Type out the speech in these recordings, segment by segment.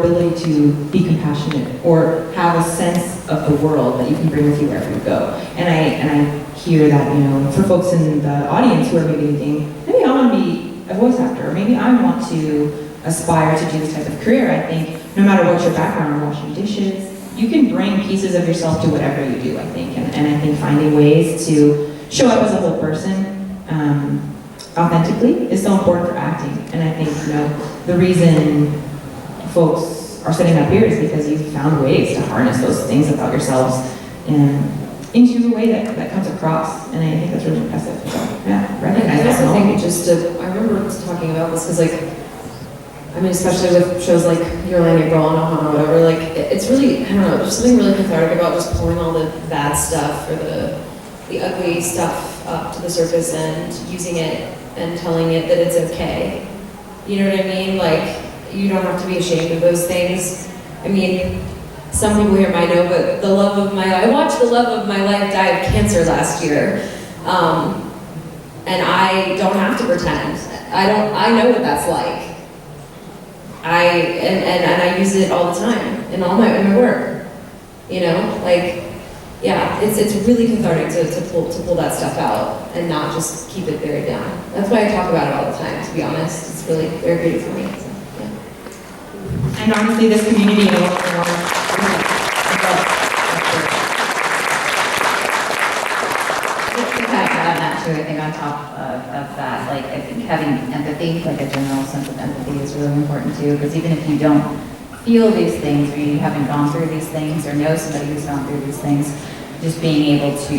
ability to be compassionate or have a sense of the world that you can bring with you wherever you go. And I hear that, you know, for folks in the audience who are maybe thinking, maybe I want to be a voice actor, or maybe I want to aspire to do this type of career. I think no matter what your background, washing dishes, you can bring pieces of yourself to whatever you do, I think. And I think finding ways to show up as a whole person authentically is so important for acting. And I think, you know, the reason folks are sitting up here is because you've found ways to harness those things about yourselves into a way that comes across. And I think that's really impressive. So, yeah, recognize that. I also think I remember talking about this because, like, I mean, especially with shows like Your Line April and Ohana or whatever, like, it's really, I don't know, there's something really cathartic about just pulling all the bad stuff or the ugly stuff up to the surface and using it and telling it that it's okay. You know what I mean? Like, you don't have to be ashamed of those things. I mean, some people here might know, but I watched the love of my life die of cancer last year. And I don't have to pretend. I know what that's like. And I use it all the time in my work. You know, like, yeah, it's really cathartic to pull that stuff out and not just keep it buried down. That's why I talk about it all the time, to be honest. It's really therapeutic for me. So, yeah. And honestly, this community I think on top of that, like, I think having empathy, like a general sense of empathy, is really important too, because even if you don't feel these things, or you haven't gone through these things, or know somebody who's gone through these things, just being able to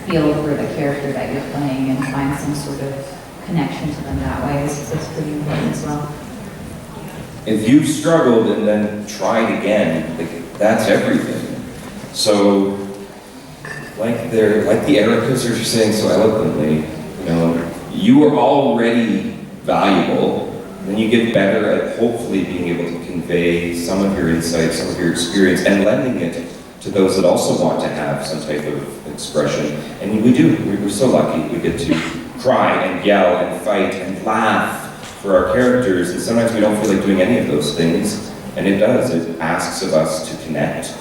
feel for the character that you're playing and find some sort of connection to them that way is pretty important as well. If you've struggled and then tried again, like, that's everything. So, like the Ericas are saying so eloquently, you know, you are already valuable, then you get better at hopefully being able to convey some of your insight, some of your experience, and lending it to those that also want to have some type of expression. And we do, we're so lucky. We get to cry and yell and fight and laugh for our characters, and sometimes we don't feel like doing any of those things, and it does. It asks of us to connect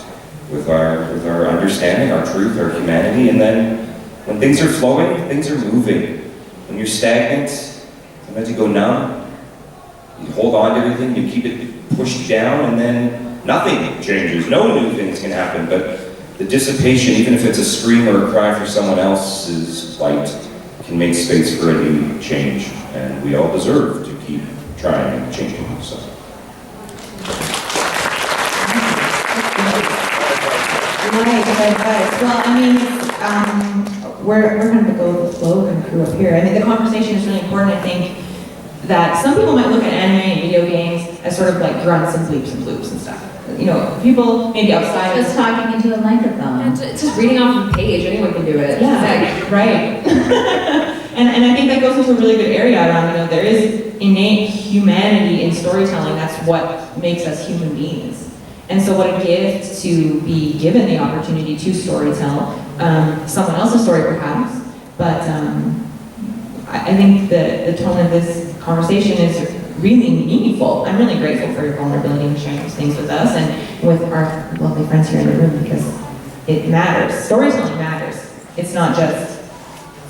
with our understanding, our truth, our humanity, and then when things are flowing, things are moving. When you're stagnant, sometimes you go numb, you hold on to everything, you keep it pushed down, and then nothing changes. No new things can happen, but the dissipation, even if it's a scream or a cry for someone else's plight, can make space for a new change, and we all deserve to keep trying and changing ourselves. Well, I mean, we're kind of a go with the flow kind of crew up here. I think the conversation is really important. I think that some people might look at anime and video games as sort of like grunts and bleeps and bloops and stuff. You know, people maybe outside just talking into the microphone. And it's just reading off a page. Anyone can do it. Yeah, right. and I think that goes into a really good area around, you know, there is innate humanity in storytelling. That's what makes us human beings. And so what a gift to be given the opportunity to storytell someone else's story perhaps, but I think the tone of this conversation is really meaningful. I'm really grateful for your vulnerability and sharing these things with us and with our lovely friends here in the room, because it matters. Storytelling matters. It's not just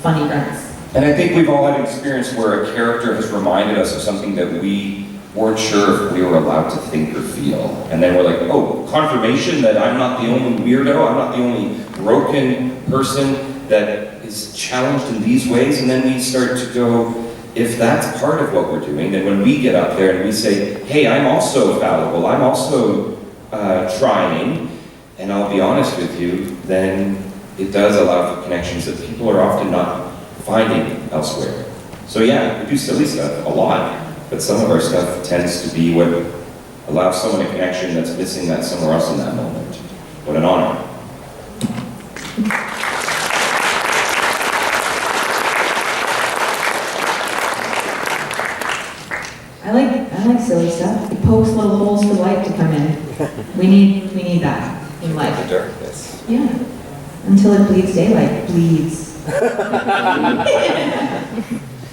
funny grunts. And I think we've all had an experience where a character has reminded us of something that we weren't sure if we were allowed to think or feel. And then we're like, oh, confirmation that I'm not the only weirdo, I'm not the only broken person that is challenged in these ways. And then we start to go, if that's part of what we're doing, then when we get up there and we say, hey, I'm also fallible, I'm also trying, and I'll be honest with you, then it does allow for connections that people are often not finding elsewhere. So yeah, we do silly stuff a lot, but some of our stuff tends to be what allows someone a connection that's missing that somewhere else in that moment. What an honor. I like silly stuff. It pokes little holes for light to come in. We need that in life. The darkness. Yeah. Until it bleeds daylight. Bleeds.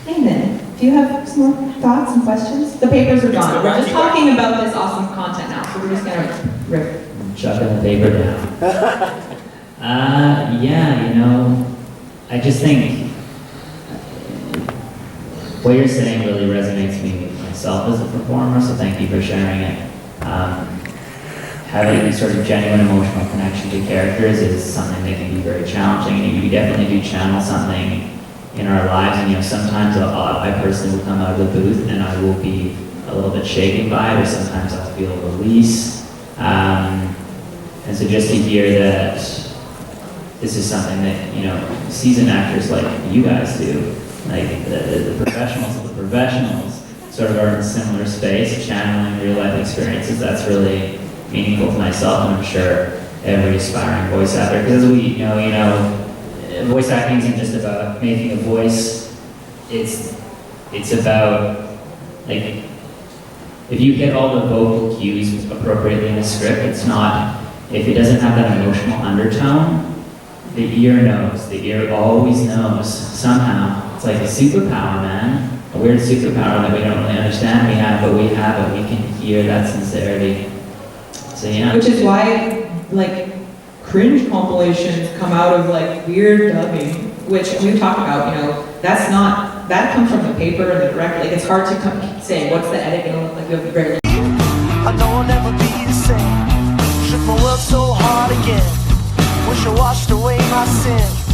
Hey then, do you have some more thoughts and questions? The papers are gone. We're just talking about this awesome so we're just gonna riff. Chucking the paper down. Yeah, you know, I just think what you're saying really resonates me with myself as a performer, so thank you for sharing it. Having a sort of genuine emotional connection to characters is something that can be very challenging, and you definitely do channel something in our lives, and you know, sometimes I personally will come out of the booth and I will be a little bit shaken by it, or sometimes I'll feel release. And so just to hear that this is something that, you know, seasoned actors like you guys do, like the professionals of the professionals, sort of are in a similar space, channeling real life experiences, that's really meaningful to myself, and I'm sure every aspiring voice actor, because as we know, you know, voice acting isn't just about making a voice, it's about, like, if you hit all the vocal cues appropriately in a script, it's not, if it doesn't have that emotional undertone, the ear knows, the ear always knows, somehow. It's like a superpower, man. A weird superpower that we don't really understand we have, but we have it, we can hear that sincerity. So yeah. Which is why, like, cringe compilations come out of, like, weird dubbing, which we've talked about, you know, that's not, that comes from the paper and the director. Like, it's hard to say, what's the edit gonna look like? You have barely. I know I'll never be the same. Shook my world so hard again. Wish I washed away my sin.